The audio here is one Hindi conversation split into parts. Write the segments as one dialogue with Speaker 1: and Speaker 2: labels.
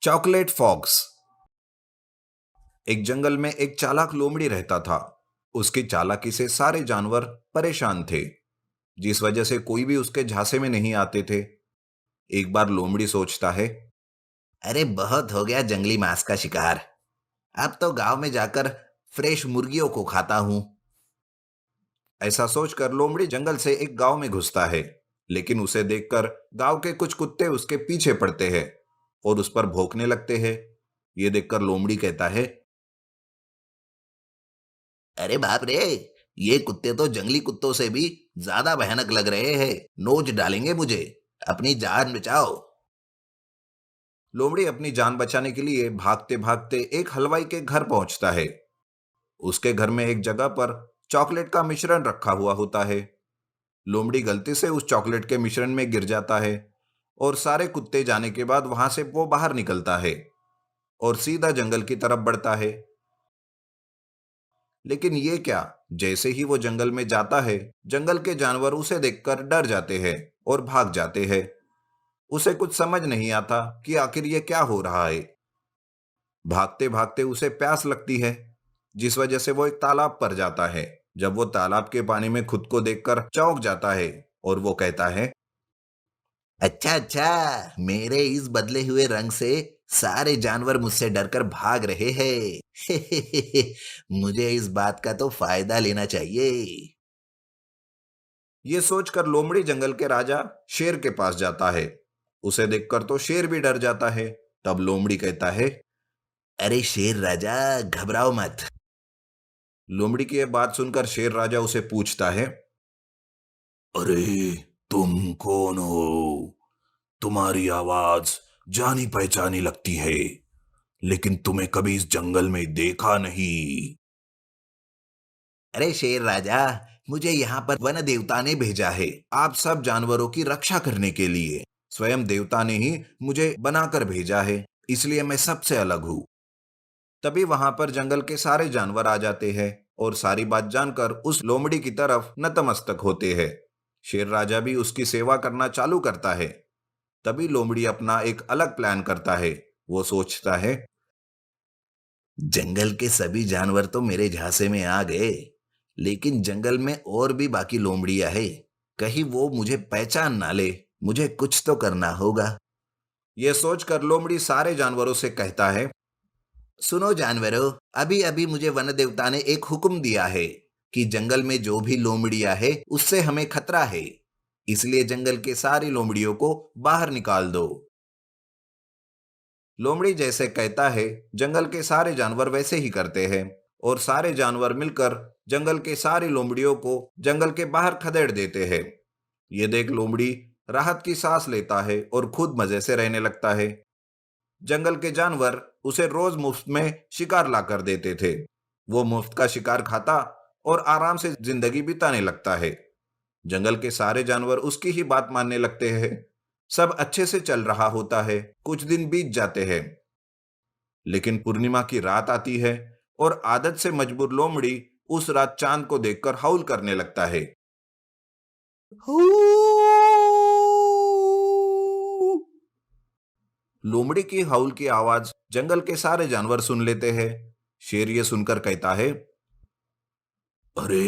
Speaker 1: Chocolate fox. एक जंगल में एक चालाक लोमड़ी रहता था। उसकी चालाकी से सारे जानवर परेशान थे, जिस वजह से कोई भी उसके झांसे में नहीं आते थे। एक बार लोमड़ी सोचता है, अरे बहुत हो गया जंगली मांस का शिकार। अब तो गांव में जाकर फ्रेश मुर्गियों को खाता हूं। ऐसा सोचकर लोमड़ी जंगल से एक गांव में घुसता है, लेकिन उसे देखकर गांव के कुछ कुत्ते उसके पीछे पड़ते हैं और उस पर भौंकने लगते हैं। ये देखकर लोमड़ी कहता है, अरे बाप रे, ये कुत्ते तो जंगली कुत्तों से भी ज्यादा भयानक लग रहे हैं। नोच डालेंगे मुझे। अपनी जान बचाओ। लोमड़ी अपनी जान बचाने के लिए भागते भागते एक हलवाई के घर पहुंचता है। उसके घर में एक जगह पर चॉकलेट का मिश्रण रखा हुआ होता है। लोमड़ी गलती से उस चॉकलेट के मिश्रण में गिर जाता है और सारे कुत्ते जाने के बाद वहां से वो बाहर निकलता है और सीधा जंगल की तरफ बढ़ता है। लेकिन ये क्या, जैसे ही वो जंगल में जाता है, जंगल के जानवर उसे देखकर डर जाते हैं और भाग जाते हैं। उसे कुछ समझ नहीं आता कि आखिर ये क्या हो रहा है। भागते भागते उसे प्यास लगती है, जिस वजह से वो एक तालाब पर जाता है। जब वो तालाब के पानी में खुद को देखकर चौंक जाता है और वो कहता है, अच्छा अच्छा, मेरे इस बदले हुए रंग से सारे जानवर मुझसे डरकर भाग रहे हैं। मुझे इस बात का तो फायदा लेना चाहिए। ये सोचकर लोमड़ी जंगल के राजा शेर के पास जाता है। उसे देखकर तो शेर भी डर जाता है। तब लोमड़ी कहता है, अरे शेर राजा, घबराओ मत। लोमड़ी की यह बात सुनकर शेर राजा उसे पूछता है, अरे तुम कौन हो? तुम्हारी आवाज जानी पहचानी लगती है, लेकिन तुम्हें कभी इस जंगल में देखा नहीं। अरे शेर राजा, मुझे यहाँ पर वन देवता ने भेजा है आप सब जानवरों की रक्षा करने के लिए। स्वयं देवता ने ही मुझे बनाकर भेजा है, इसलिए मैं सबसे अलग हूँ। तभी वहां पर जंगल के सारे जानवर आ जाते हैं और सारी बात जानकर उस लोमड़ी की तरफ नतमस्तक होते हैं। शेर राजा भी उसकी सेवा करना चालू करता है। तभी लोमड़ी अपना एक अलग प्लान करता है। वो सोचता है, जंगल के सभी जानवर तो मेरे झांसे में आ गए, लेकिन जंगल में और भी बाकी लोमड़ियां है। कहीं वो मुझे पहचान ना ले। मुझे कुछ तो करना होगा। यह सोचकर लोमड़ी सारे जानवरों से कहता है, सुनो जानवरों, अभी अभी मुझे वन देवता ने एक हुक्म दिया है कि जंगल में जो भी लोमड़ियां है उससे हमें खतरा है। इसलिए जंगल के सारी लोमड़ियों को बाहर निकाल दो। लोमड़ी जैसे कहता है, जंगल के सारे जानवर वैसे ही करते हैं और सारे जानवर मिलकर जंगल के सारी लोमड़ियों को जंगल के बाहर खदेड़ देते हैं। ये देख लोमड़ी राहत की सांस लेता है और खुद मजे से रहने लगता है। जंगल के जानवर उसे रोज मुफ्त में शिकार ला कर देते थे। वो मुफ्त का शिकार खाता और आराम से जिंदगी बिताने लगता है। जंगल के सारे जानवर उसकी ही बात मानने लगते हैं। सब अच्छे से चल रहा होता है। कुछ दिन बीत जाते हैं, लेकिन पूर्णिमा की रात आती है और आदत से मजबूर लोमड़ी उस रात चांद को देखकर हाउल करने लगता है। लोमड़ी की हाउल की आवाज जंगल के सारे जानवर सुन लेते हैं। शेर ये सुनकर कहता है, अरे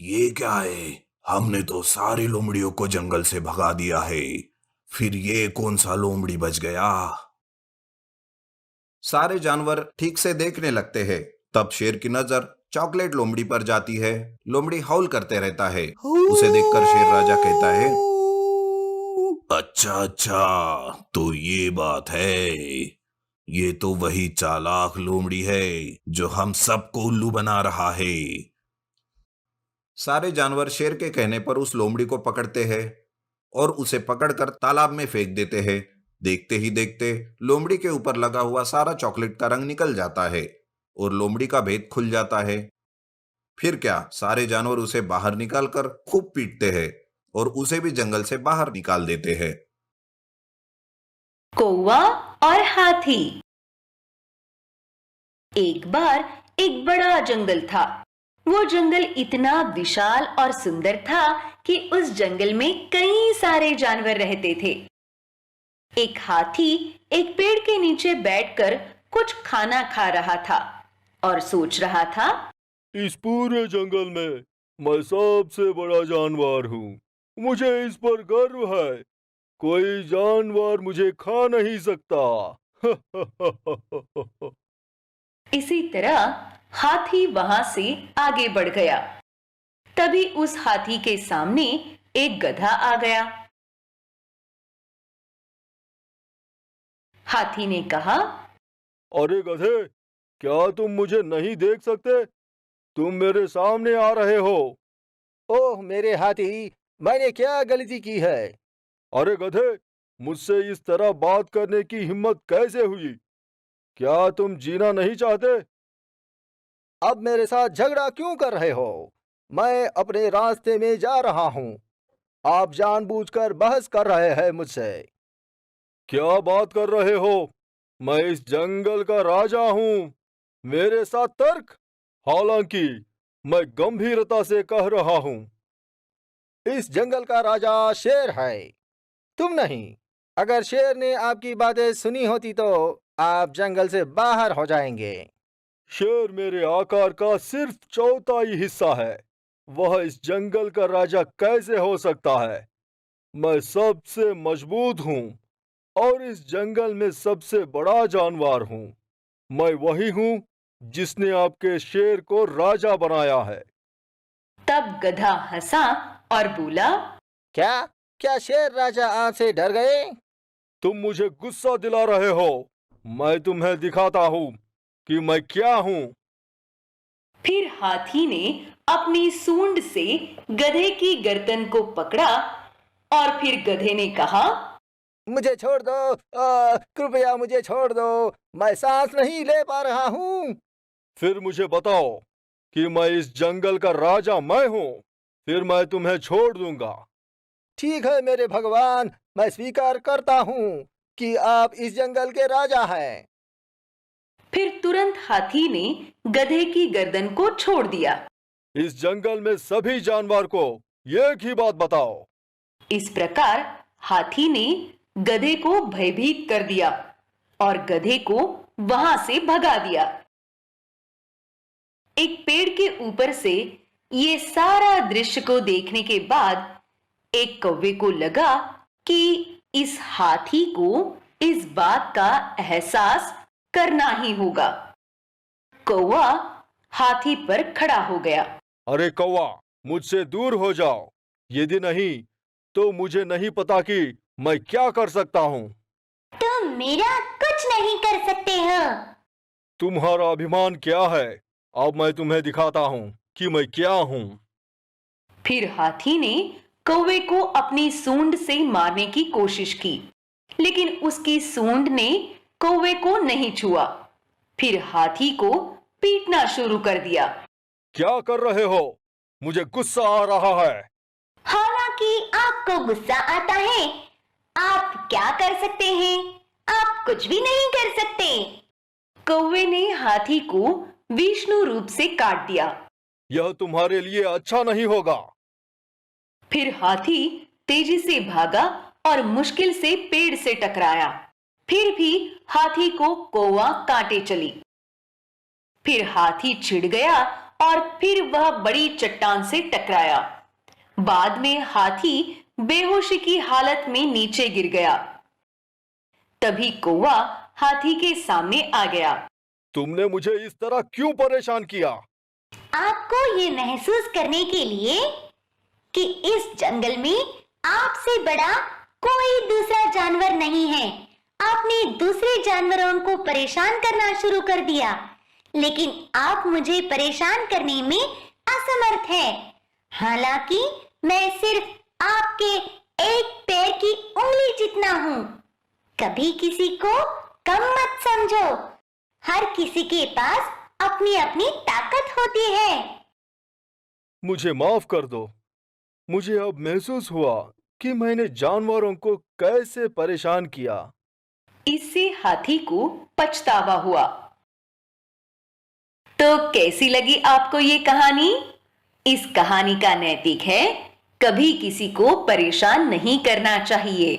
Speaker 1: ये क्या है? हमने तो सारी लोमड़ियों को जंगल से भगा दिया है, फिर ये कौन सा लोमड़ी बच गया? सारे जानवर ठीक से देखने लगते हैं। तब शेर की नजर चॉकलेट लोमड़ी पर जाती है। लोमड़ी हाउल करते रहता है। उसे देखकर शेर राजा कहता है, अच्छा अच्छा, तो ये बात है। ये तो वही चालाक लोमड़ी है जो हम सबको उल्लू बना रहा है। सारे जानवर शेर के कहने पर उस लोमड़ी को पकड़ते हैं और उसे पकड़कर तालाब में फेंक देते हैं। देखते ही देखते लोमड़ी के ऊपर लगा हुआ सारा चॉकलेट का रंग निकल जाता है और लोमड़ी का भेद खुल जाता है। फिर क्या, सारे जानवर उसे बाहर निकालकर खूब पीटते हैं और उसे भी जंगल से बाहर निकाल देते हैं।
Speaker 2: कौवा और हाथी। एक बार एक बड़ा जंगल था। वो जंगल इतना विशाल और सुंदर था कि उस जंगल में कई सारे जानवर रहते थे। एक हाथी एक पेड़ के नीचे बैठकर कुछ खाना खा रहा था और सोच रहा था,
Speaker 3: इस पूरे जंगल में मैं सबसे बड़ा जानवर हूँ। मुझे इस पर गर्व है। कोई जानवर मुझे खा नहीं सकता।
Speaker 2: इसी तरह हाथी वहां से आगे बढ़ गया। तभी उस हाथी के सामने एक गधा आ गया। हाथी ने कहा,
Speaker 3: अरे गधे, क्या तुम मुझे नहीं देख सकते? तुम मेरे सामने आ रहे हो।
Speaker 4: ओह मेरे हाथी, मैंने क्या गलती की है?
Speaker 3: अरे गधे, मुझसे इस तरह बात करने की हिम्मत कैसे हुई? क्या तुम जीना नहीं चाहते?
Speaker 4: अब मेरे साथ झगड़ा क्यों कर रहे हो? मैं अपने रास्ते में जा रहा हूँ। आप जानबूझकर बहस कर रहे हैं मुझसे।
Speaker 3: क्या बात कर रहे हो? मैं इस जंगल का राजा हूँ। मेरे साथ तर्क? हालांकि मैं गंभीरता से कह रहा हूँ।
Speaker 4: इस जंगल का राजा शेर है, तुम नहीं। अगर शेर ने आपकी बातें सुनी होती तो आप जंगल से बाहर हो जाएंगे।
Speaker 3: शेर मेरे आकार का सिर्फ चौथाई हिस्सा है। वह इस जंगल का राजा कैसे हो सकता है? मैं सबसे मजबूत हूँ और इस जंगल में सबसे बड़ा जानवर हूँ। मैं वही हूँ जिसने आपके शेर को राजा बनाया है।
Speaker 2: तब गधा हंसा और बोला,
Speaker 4: क्या क्या शेर राजा आपसे डर गए?
Speaker 3: तुम मुझे गुस्सा दिला रहे हो। मैं तुम्हें दिखाता हूँ कि मैं क्या हूँ।
Speaker 2: फिर हाथी ने अपनी सूंड से गधे की गर्दन को पकड़ा और फिर गधे ने कहा,
Speaker 4: मुझे छोड़ दो, कृपया मुझे छोड़ दो, मैं सांस नहीं ले पा रहा हूँ।
Speaker 3: फिर मुझे बताओ कि मैं इस जंगल का राजा मैं हूँ, फिर मैं तुम्हें छोड़ दूंगा।
Speaker 4: ठीक है मेरे भगवान, मैं स्वीकार करता हूँ कि आप इस जंगल के राजा हैं।
Speaker 2: फिर तुरंत हाथी ने गधे की गर्दन को छोड़ दिया।
Speaker 3: इस जंगल में सभी जानवर को एक ही बात बताओ।
Speaker 2: इस प्रकार हाथी ने गधे को भयभीत कर दिया और गधे को वहां से भगा दिया। एक पेड़ के ऊपर से ये सारा दृश्य को देखने के बाद एक कौवे को लगा कि इस हाथी को इस बात का एहसास करना ही होगा। कौवा हाथी पर खड़ा हो गया।
Speaker 3: अरे कौवा, मुझसे दूर हो जाओ। यदि नहीं तो मुझे नहीं पता कि मैं क्या कर सकता हूँ।
Speaker 5: तुम मेरा कुछ नहीं कर सकते हो।
Speaker 3: तुम्हारा अभिमान क्या है? अब मैं तुम्हें दिखाता हूँ कि मैं क्या हूँ।
Speaker 2: फिर हाथी ने कौवे को अपनी सूंड से मारने की कोशिश की, लेकिन उसकी सूंड ने कौवे को नहीं छुआ। फिर हाथी को पीटना शुरू कर दिया।
Speaker 3: क्या कर रहे हो? मुझे गुस्सा आ रहा है।
Speaker 5: हालांकि आपको गुस्सा आता है, आप क्या कर सकते हैं? आप कुछ भी नहीं कर सकते।
Speaker 2: कौवे ने हाथी को विष्णु रूप से काट दिया।
Speaker 3: यह तुम्हारे लिए अच्छा नहीं होगा।
Speaker 2: फिर हाथी तेजी से भागा और मुश्किल से पेड़ से टकराया। फिर भी हाथी को कौवा काटे चली। फिर हाथी चिढ़ गया और फिर वह बड़ी चट्टान से टकराया। बाद में हाथी बेहोशी की हालत में नीचे गिर गया। तभी कौवा हाथी के सामने आ गया।
Speaker 3: तुमने मुझे इस तरह क्यों परेशान किया?
Speaker 5: आपको ये महसूस करने के लिए कि इस जंगल में आपसे बड़ा कोई दूसरा जानवर नहीं है। आपने दूसरे जानवरों को परेशान करना शुरू कर दिया, लेकिन आप मुझे परेशान करने में असमर्थ हैं। हालांकि मैं सिर्फ आपके एक पैर की उंगली जितना हूँ। कभी किसी को कम मत समझो। हर किसी के पास अपनी अपनी ताकत होती है।
Speaker 3: मुझे माफ कर दो। मुझे अब महसूस हुआ कि मैंने जानवरों को कैसे परेशान किया।
Speaker 2: इससे हाथी को पछतावा हुआ। तो कैसी लगी आपको ये कहानी? इस कहानी का नैतिक है, कभी किसी को परेशान नहीं करना चाहिए।